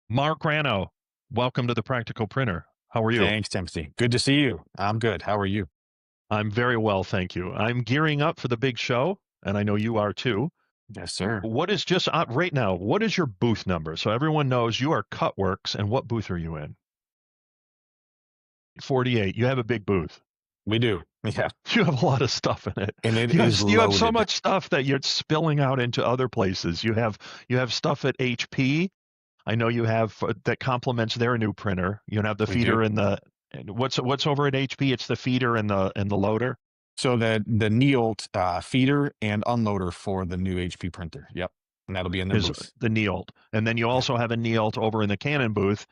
Mark Rano, welcome to the Practical Printer. How are you? Thanks, Timothy. Good to see you. I'm good. How are you? I'm very well, thank you. I'm gearing up for the big show, and I know you are too. Yes, sir. What is just right now? What is your booth number? So everyone knows you are CutWorx, and what booth are you in? 48. You have a big booth. We do. Yeah. You have a lot of stuff in it. And it You have is you have so loaded. much stuff that you're spilling out into other places. You have stuff at HP. I know you have that complements their new printer. You have the We do. feeder and the and what's over at HP? It's the feeder and the loader. So the Neolt feeder and unloader for the new HP printer. Yep. And that'll be in their Is booth. the Neolt. And then you Yeah. also have a Neolt over in the Canon booth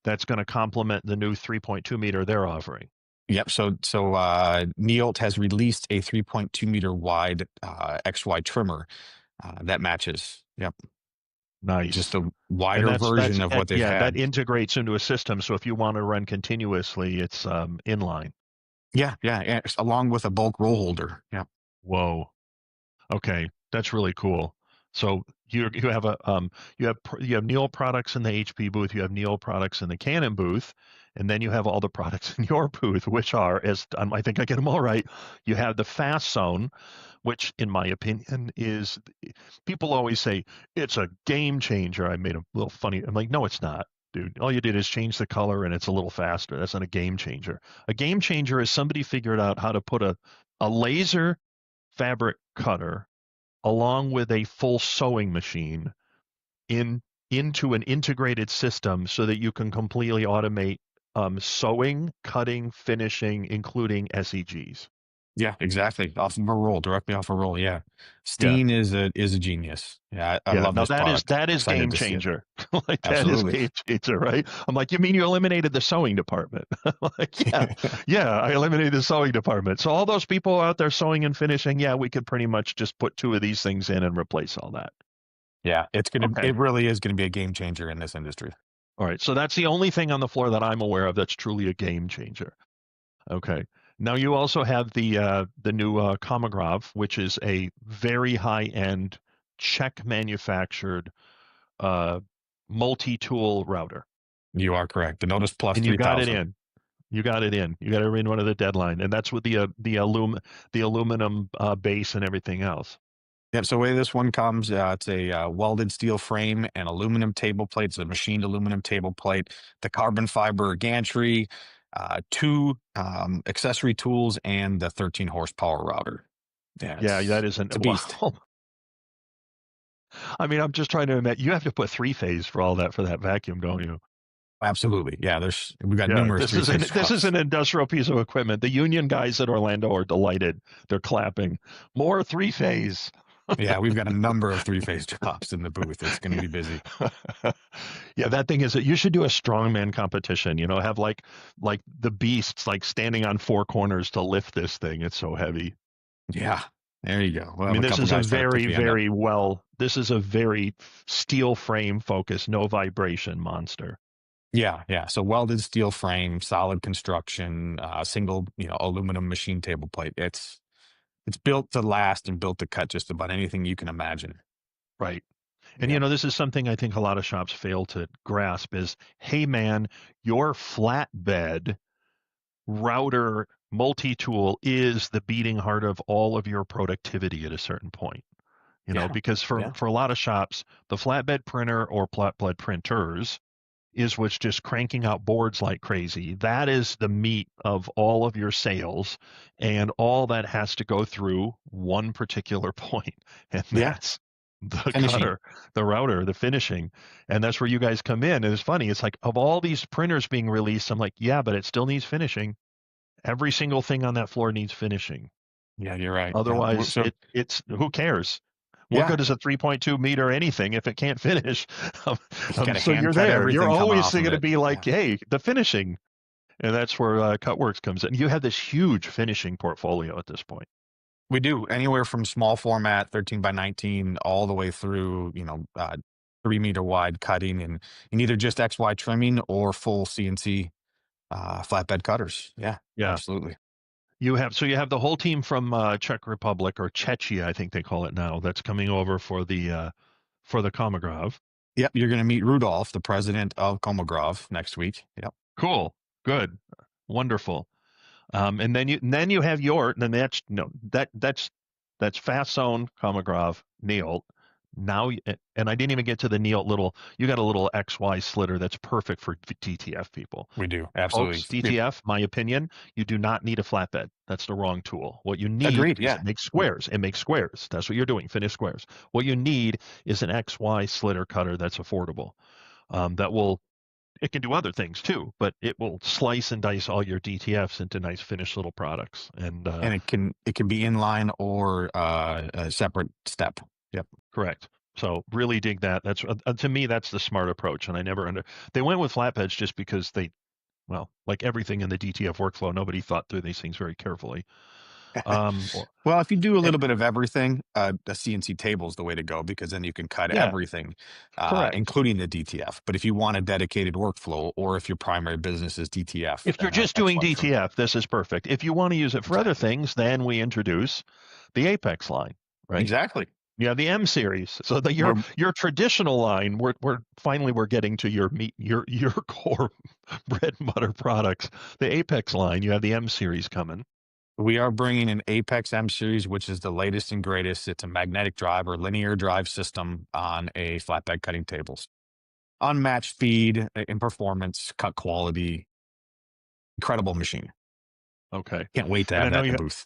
that's going to complement the new 3.2 meter they're offering. Yep. So Neolt has released a 3.2 meter wide XY trimmer that matches. Yep. Just Nice. a And wider version of what they've yeah, that had. integrates into a system. So if you want to run continuously, it's inline. Yeah. Yeah. Yeah. Along with a bulk roll holder. Yep. Whoa. Okay, that's really cool. So you have you have Neolt products in the HP booth, you have Neolt products in the Canon booth, and then you have all the products in your booth, which are, as I think I get them all right. You have the FASTSEWN, which, in my opinion, is people always say it's a game changer. I made a little funny. I'm like, no, it's not. Dude, all you did is change the color and it's a little faster. That's not a game changer. A game changer is somebody figured out how to put a laser fabric cutter along with a full sewing machine in into an integrated system so that you can completely automate sewing, cutting, finishing, including SEGs. Yeah, exactly. Off of a roll, directly off a roll. Yeah. Yeah, Steen is a genius. Yeah, I yeah. love Now this product. that is Excited game to see it. changer. Like that is Absolutely. game changer, right? I'm like, you mean you eliminated the sewing department? Like, yeah, yeah. I eliminated the sewing department. So all those people out there sewing and finishing, yeah, we could pretty much just put two of these things in and replace all that. Yeah, Okay. it really is gonna be a game changer in this industry. All right. So that's the only thing on the floor that I'm aware of that's truly a game changer. Okay. Now you also have the new COMAGRAV, which is a very high end Czech manufactured uh, multi-tool router, You are correct. The Notice Plus and you got it 3000. in. You got it in. You got it in one of the deadline, and that's with the aluminum base and everything else. Yep. So the way this one comes, it's a welded steel frame and aluminum table plate. It's a machined aluminum table plate. The carbon fiber gantry, two accessory tools, and the 13 horsepower router. Yeah, Yeah, that it's isn't a beast. wow. I mean, I'm just trying to imagine. You have to put three phase for all that for that vacuum, don't you? Absolutely. Yeah, we've got Yeah, numerous three-phase this is jobs. an industrial piece of equipment. The union guys at Orlando are delighted. They're clapping. More three phase. Yeah, we've got a number of three-phase jobs in the booth. It's going to be busy. Yeah, that thing is. You should do a strongman competition. You know, have like the beasts like standing on four corners to lift this thing. It's so heavy. Yeah, there you go. We'll I have mean, a couple guys try to pick the end up. this is a very steel frame focused, no vibration monster. Yeah, yeah. So welded steel frame, solid construction, single, aluminum machine table plate. It's built to last and built to cut just about anything you can imagine. Right. And Yep. this is something I think a lot of shops fail to grasp is, hey man, your flatbed router multi-tool is the beating heart of all of your productivity at a certain point. Yeah. Because Yeah. for a lot of shops, the flatbed printer or flatbed printers is what's just cranking out boards like crazy. That is the meat of all of your sales, and all that has to go through one particular point, and Yeah. that's the Finishing. cutter, the router, the finishing. And that's where you guys come in. And it's funny, it's like of all these printers being released, I'm like, yeah, but it still needs finishing. Every single thing on that floor needs finishing. Yeah, you're right. Yeah. Otherwise, So it's who cares? What yeah, good is a 3.2 meter anything if it can't finish? you got to So hand you're cut there. You're everything coming always off of going to it. be like, Yeah. hey, the finishing. And that's where CutWorx comes in. You have this huge finishing portfolio at this point. We do anywhere from small format, 13 by 19, all the way through, 3 meter wide cutting and either just XY trimming or full CNC flatbed cutters. Yeah, Yeah. absolutely. You have the whole team from Czech Republic or Czechia, I think they call it now, that's coming over for the COMAGRAV. Yep, you're going to meet Rudolph, the president of COMAGRAV, next week. Yep, Cool. Good. Wonderful. And then you have your then that's no that's FASTSEWN, COMAGRAV, Neolt. Now and I didn't even get to the Neolt little. You got a little XY slitter that's perfect for DTF people. we do. Absolutely. Folks, DTF, my opinion, you do not need a flatbed. That's the wrong tool. What you need Agreed. is Yeah. it makes squares. It makes squares. That's what you're doing, finish squares. What you need is an XY slitter cutter that's affordable. That will it can do other things too, but it will slice and dice all your DTFs into nice finished little products. And And it can be inline or a separate step. Yep. correct. So really dig that. That's to me that's the smart approach. And I never under they went with flatbeds just because well, like everything in the DTF workflow, nobody thought through these things very carefully. Or, Well, if you do a and little bit of everything, a CNC table is the way to go because then you can cut yeah, everything, correct. including the DTF. But if you want a dedicated workflow, or if your primary business is DTF, If you're then just that's doing fine for me. DTF, this is perfect. If you want to use it for other Exactly. things, then we introduce the Apex line, right? Exactly. Yeah, the M series. So We're your traditional line, we're finally we're getting to your meat your core bread and butter products. The Apex line, you have the M series coming. we are bringing an Apex M series, which is the latest and greatest. It's a magnetic drive or linear drive system on a flatbed cutting tables. Unmatched speed and performance, cut quality, incredible machine. Okay, Can't wait to and I have know that in the you booth.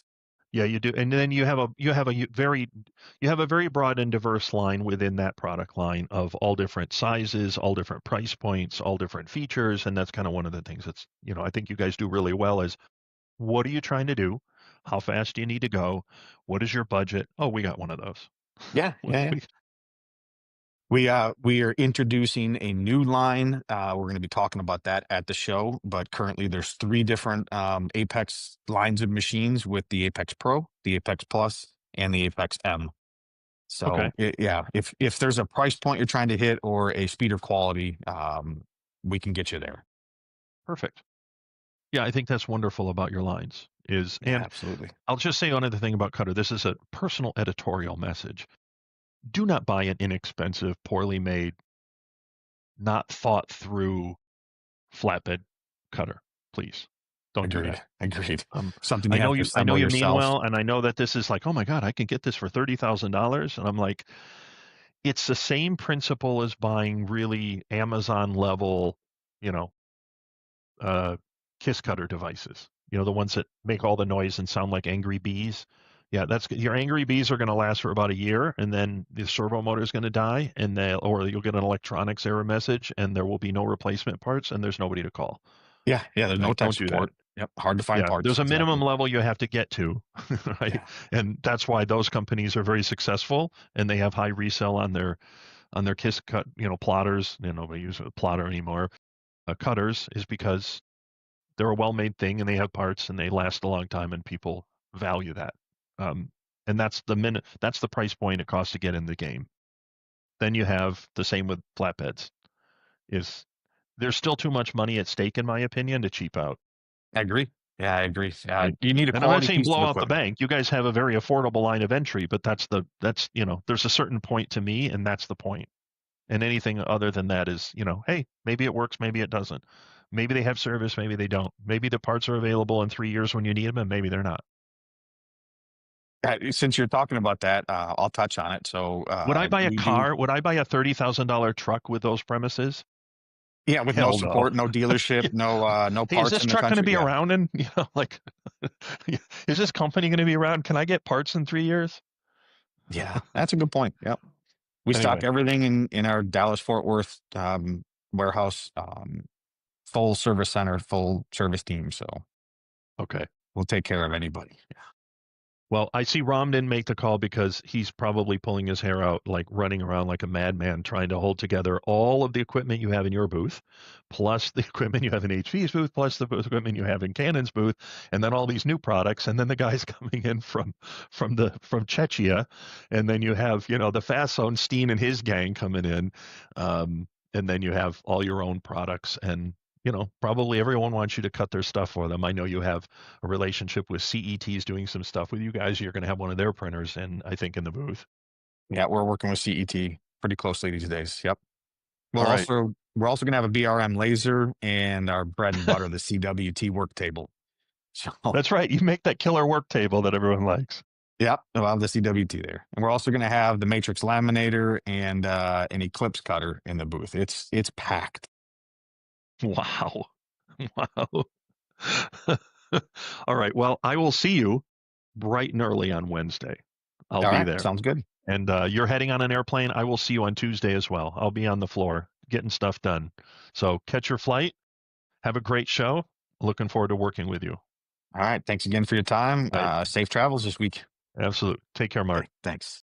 yeah you do, and then you have a very broad and diverse line within that product line of all different sizes, all different price points, all different features, and that's kind of one of the things that's I think you guys do really well is what are you trying to do? How fast do you need to go? What is your budget? Oh, we got one of those. Yeah, yeah, yeah. We are introducing a new line. We're going to be talking about that at the show. But currently, there's three different Apex lines of machines with the Apex Pro, the Apex Plus, and the Apex M. So Okay, yeah, if there's a price point you're trying to hit or a speed or quality, we can get you there. perfect. Yeah, I think that's wonderful about your lines Yeah, and absolutely. I'll just say another thing about Cutter. This is a personal editorial message. Do not buy an inexpensive, poorly made, not thought through flatbed cutter, please. Don't do Agreed. that. Agreed. Um, Something you have to I know assemble you mean yourself. well, and I know that this is like, oh my God, I can get this for $30,000, and I'm like, it's the same principle as buying really Amazon level, you know, uh, kiss cutter devices. The ones that make all the noise and sound like angry bees. Yeah, that's your angry bees are going to last for about a year, and then the servo motor is going to die, or you'll get an electronics error message, and there will be no replacement parts, and there's nobody to call. Yeah, yeah. There's no Right? tech Don't do that. support. Yep. Hard to find Yeah, parts. there's a minimum Exactly. level you have to get to, right? Yeah. And that's why those companies are very successful, and they have high resale on their kiss cut, plotters. Nobody uses a plotter anymore. Cutters is because they're a well-made thing and they have parts and they last a long time and people value that. Um, and that's the price point it costs to get in the game. Then you have the same with flatbeds. Is there's still too much money at stake in my opinion to cheap out, I agree. Yeah, I agree. right? You need a And I'm not quality saying piece of blow out the equipment. bank. You guys have a very affordable line of entry, but there's a certain point to me and that's the point. And anything other than that is, hey, maybe it works, maybe it doesn't. Maybe they have service, maybe they don't. Maybe the parts are available in 3 years when you need them, and maybe they're not. Since you're talking about that, I'll touch on it. So Would I buy a we do, car? Would I buy a $30,000 truck with those premises? yeah, with no Hell no. support, no dealership, no Hey, is parts this in the truck going to country. be Yeah, around in, like, is this company going to be around? Can I get parts in 3 years? yeah, that's a good point. Yep, we stock Anyway, everything in our Dallas Fort Worth warehouse, full service center, full service team. So okay. we'll take care of anybody. Well, I see Rom didn't make the call because he's probably pulling his hair out, like running around like a madman, trying to hold together all of the equipment you have in your booth, plus the equipment you have in HP's booth, plus the equipment you have in Canon's booth, and then all these new products, and then the guys coming in from Czechia, and then you have the FASTSEWN Steen and his gang coming in, and then you have all your own products and. Probably everyone wants you to cut their stuff for them. I know you have a relationship with CET's doing some stuff with you guys. You're going to have one of their printers I think, in the booth. Yeah, we're working with CET pretty closely these days. Yep. We'll All right. also we're also going to have a BRM laser and our bread and butter, the CWT work table. So That's right. You make that killer work table that everyone likes. yeah, we'll have the CWT there, and we're also going to have the Matrix laminator and an Eclipse cutter in the booth. It's packed. Wow. Wow. All right. Well, I will see you bright and early on Wednesday. I'll All be right, there. sounds good. And you're heading on an airplane. I will see you on Tuesday as well. I'll be on the floor getting stuff done. So catch your flight. Have a great show. Looking forward to working with you. All right, thanks again for your time. Right. Safe travels this week. Absolutely. Take care, Mark. Okay, thanks.